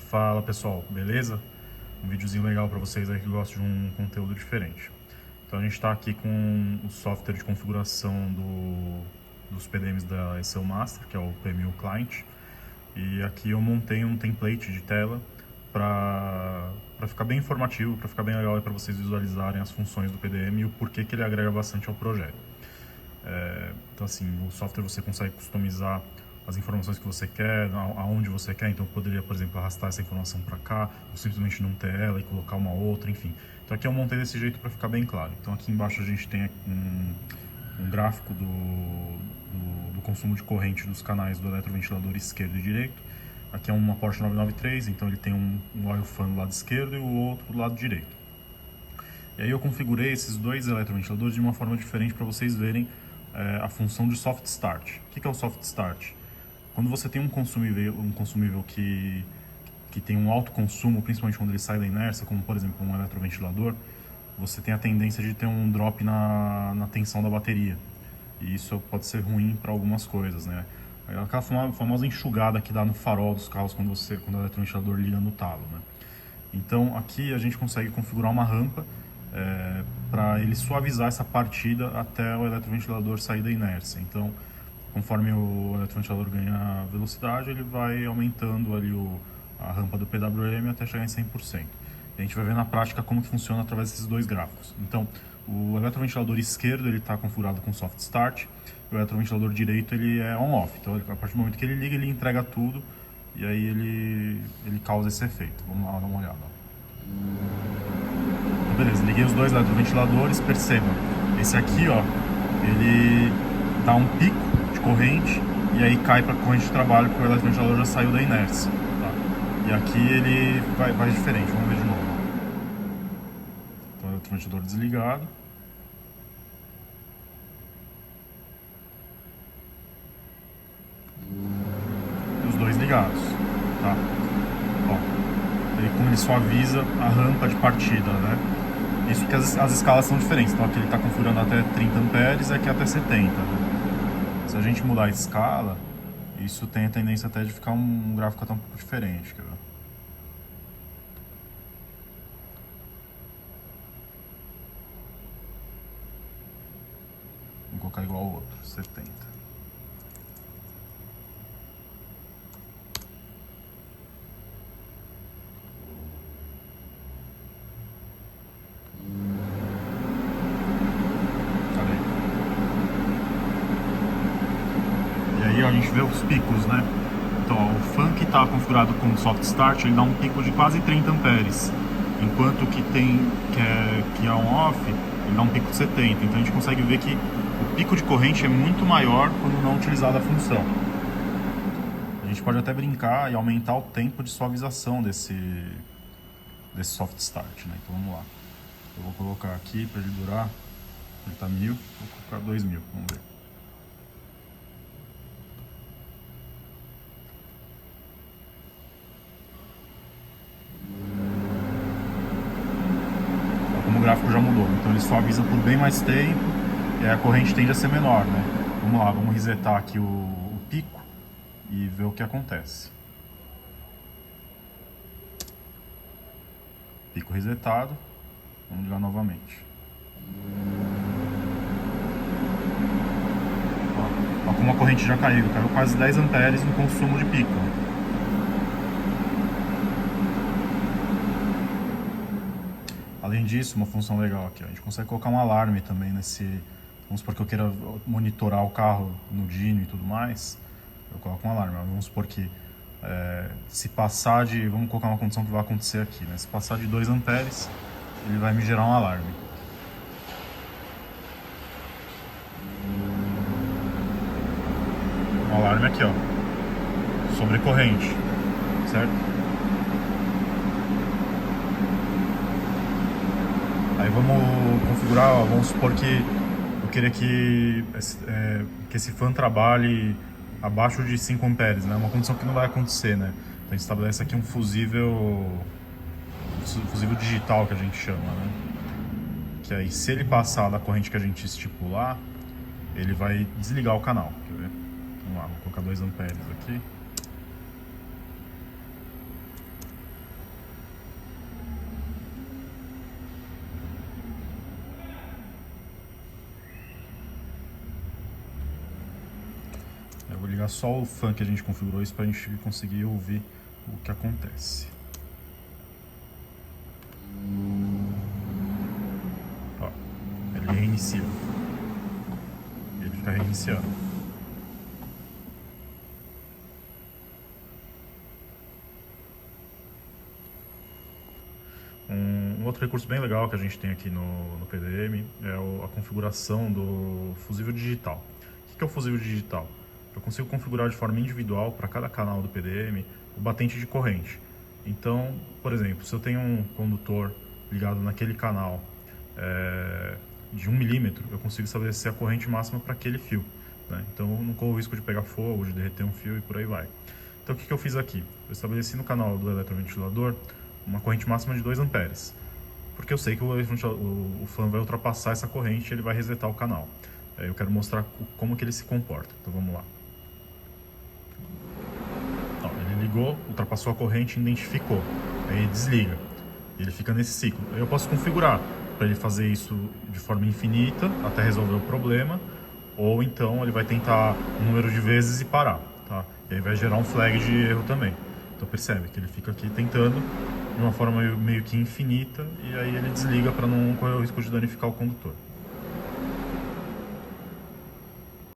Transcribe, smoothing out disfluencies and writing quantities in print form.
Fala pessoal, beleza? Um videozinho legal para vocês aí que gostam de um conteúdo diferente. Então a gente está aqui com o software de configuração dos PDMs da Excel Master, que é o Premium Client. E aqui eu montei um template de tela para ficar bem informativo, para ficar bem legal para vocês visualizarem as funções do PDM e o porquê que ele agrega bastante ao projeto. Então assim, o software você consegue customizar as informações que você quer, aonde você quer. Então eu poderia, por exemplo, arrastar essa informação para cá, ou simplesmente não ter ela e colocar uma outra, enfim. Então aqui eu montei desse jeito para ficar bem claro. Então aqui embaixo a gente tem um gráfico do consumo de corrente dos canais do eletroventilador esquerdo e direito. Aqui é uma Porsche 993, então ele tem um oil fan do lado esquerdo e o outro do lado direito. E aí eu configurei esses dois eletroventiladores de uma forma diferente para vocês verem a função de soft start. O que é o soft start? Quando você tem um consumível que tem um alto consumo, principalmente quando ele sai da inércia, como por exemplo um eletroventilador, você tem a tendência de ter um drop na tensão da bateria. E isso pode ser ruim para algumas coisas, né? Aquela famosa enxugada que dá no farol dos carros quando o eletroventilador liga no talo, né? Então aqui a gente consegue configurar uma rampa para ele suavizar essa partida até o eletroventilador sair da inércia. Então, conforme o eletroventilador ganha velocidade, ele vai aumentando ali a rampa do PWM até chegar em 100%. E a gente vai ver na prática como que funciona através desses dois gráficos. Então, o eletroventilador esquerdo está configurado com soft start, e o eletroventilador direito ele é on-off. Então, a partir do momento que ele liga, ele entrega tudo, e aí ele causa esse efeito. Vamos lá dar uma olhada. Então, beleza, liguei os dois eletroventiladores, percebam, esse aqui, ó, ele dá um pico de corrente e aí cai para a corrente de trabalho porque o eletroventilador já saiu da inércia, tá? E aqui ele vai diferente, vamos ver de novo. Então o eletroventilador desligado. E os dois ligados, tá? Ó, ele, como ele suaviza a rampa de partida, né? Isso que as escalas são diferentes, então aqui ele está configurando até 30 amperes e aqui até 70, né? Se a gente mudar a escala, isso tem a tendência até de ficar um gráfico até um pouco diferente, quer ver? Vou colocar igual ao outro, 70. E aí ó, a gente vê os picos, né? Então ó, o fan que está configurado com soft start, ele dá um pico de quase 30 amperes, enquanto que que é on-off, ele dá um pico de 70. Então a gente consegue ver que o pico de corrente é muito maior quando não utilizada a função. A gente pode até brincar e aumentar o tempo de suavização desse soft start, né? Então vamos lá. Eu vou colocar aqui para ele durar, ele tá 1000, vou colocar 2000, vamos ver. Como o gráfico já mudou, então ele suaviza por bem mais tempo e a corrente tende a ser menor, né? Vamos lá, vamos resetar aqui o pico e ver o que acontece. Pico resetado, vamos ligar novamente. Ó, como a corrente já caiu quase 10 amperes no consumo de pico. Além disso, uma função legal aqui, ó, a gente consegue colocar um alarme também nesse... Vamos supor que eu queira monitorar o carro no dyno e tudo mais, eu coloco um alarme. Vamos supor que se passar de... Vamos colocar uma condição que vai acontecer aqui, né? Se passar de 2 amperes, ele vai me gerar um alarme. Um alarme aqui, ó, sobre corrente, certo? Aí vamos configurar, ó, vamos supor que eu queria que esse fan trabalhe abaixo de 5 amperes, né? Uma condição que não vai acontecer, né? Então a gente estabelece aqui um fusível digital que a gente chama, né? Que aí se ele passar da corrente que a gente estipular, ele vai desligar o canal, quer ver? Vamos lá, vou colocar 2 amperes aqui. é só o fan que a gente configurou isso para a gente conseguir ouvir o que acontece. Ó, ele reinicia. Ele fica reiniciando. Um outro recurso bem legal que a gente tem aqui no PDM é a configuração do fusível digital. O que é o fusível digital? Eu consigo configurar de forma individual para cada canal do PDM o batente de corrente. Então, por exemplo, se eu tenho um condutor ligado naquele canal de 1 milímetro, eu consigo estabelecer a corrente máxima para aquele fio, né? Então eu não corro o risco de pegar fogo, de derreter um fio e por aí vai. Então o que eu fiz aqui? Eu estabeleci no canal do eletroventilador uma corrente máxima de 2 amperes, porque eu sei que o fan vai ultrapassar essa corrente e ele vai resetar o canal. Eu quero mostrar como que ele se comporta, então vamos lá. Ó, ele ligou, ultrapassou a corrente, identificou, aí ele desliga, ele fica nesse ciclo. Eu posso configurar para ele fazer isso de forma infinita até resolver o problema, ou então ele vai tentar um número de vezes e parar, tá? E aí vai gerar um flag de erro também. Então percebe que ele fica aqui tentando de uma forma meio que infinita e aí ele desliga para não correr o risco de danificar o condutor.